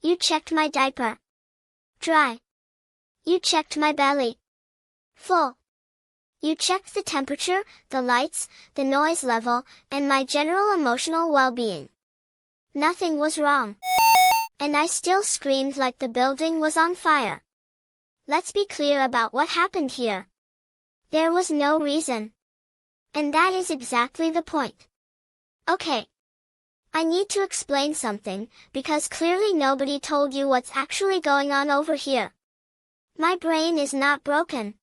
You checked my diaper. Dry. You checked my belly. Full. You checked the temperature, the lights, the noise level, and my general emotional well-being. Nothing was wrong. And I still screamed like the building was on fire. Let's be clear about what happened here. There was no reason. And that is exactly the point. Okay. I need to explain something, because clearly nobody told you what's actually going on over here. My brain is not broken.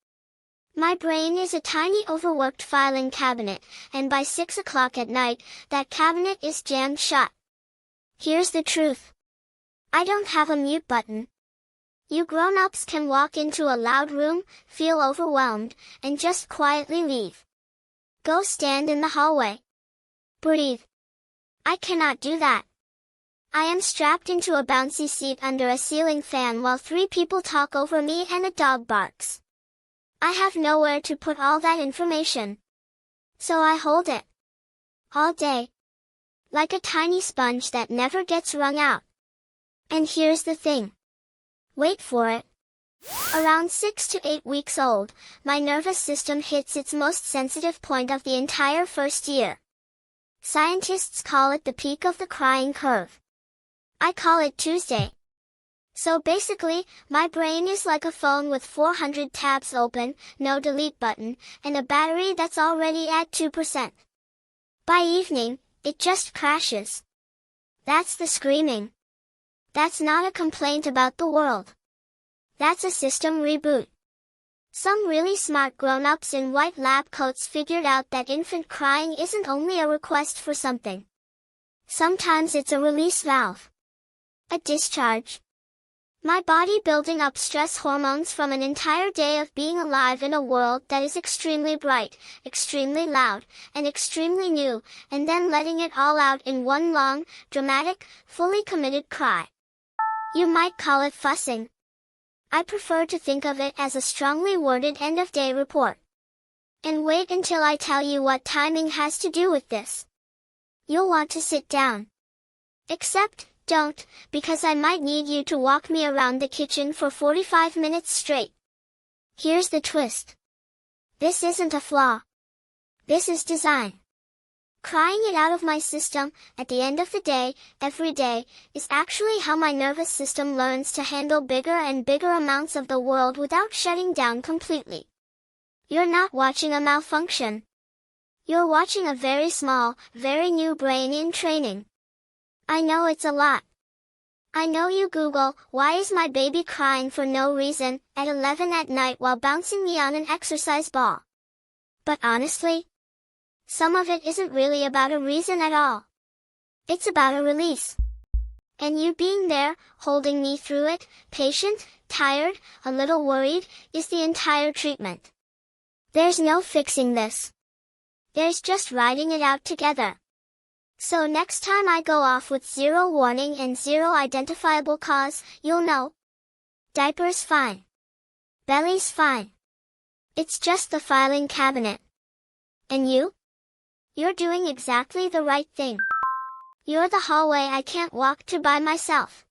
My brain is a tiny overworked filing cabinet, and by 6 o'clock at night, that cabinet is jammed shut. Here's the truth. I don't have a mute button. You grown-ups can walk into a loud room, feel overwhelmed, and just quietly leave. Go stand in the hallway. Breathe. I cannot do that. I am strapped into a bouncy seat under a ceiling fan while 3 people talk over me and a dog barks. I have nowhere to put all that information. So I hold it. All day. Like a tiny sponge that never gets wrung out. And here's the thing. Wait for it. Around 6 to 8 weeks old, my nervous system hits its most sensitive point of the entire first year. Scientists call it the peak of the crying curve. I call it Tuesday. So basically, my brain is like a phone with 400 tabs open, no delete button, and a battery that's already at 2%. By evening, it just crashes. That's the screaming. That's not a complaint about the world. That's a system reboot. Some really smart grown-ups in white lab coats figured out that infant crying isn't only a request for something. Sometimes it's a release valve. A discharge. My body building up stress hormones from an entire day of being alive in a world that is extremely bright, extremely loud, and extremely new, and then letting it all out in one long, dramatic, fully committed cry. You might call it fussing. I prefer to think of it as a strongly worded end-of-day report. And wait until I tell you what timing has to do with this. You'll want to sit down. Except, don't, because I might need you to walk me around the kitchen for 45 minutes straight. Here's the twist. This isn't a flaw. This is design. Crying it out of my system, at the end of the day, every day, is actually how my nervous system learns to handle bigger and bigger amounts of the world without shutting down completely. You're not watching a malfunction. You're watching a very small, very new brain in training. I know it's a lot. I know you Google, why is my baby crying for no reason, at 11 at night while bouncing me on an exercise ball. But honestly, some of it isn't really about a reason at all. It's about a release. And you being there, holding me through it, patient, tired, a little worried, is the entire treatment. There's no fixing this. There's just riding it out together. So next time I go off with 0 warning and 0 identifiable cause, you'll know. Diaper's fine. Belly's fine. It's just the filing cabinet. And you? You're doing exactly the right thing. You're the hallway I can't walk to by myself.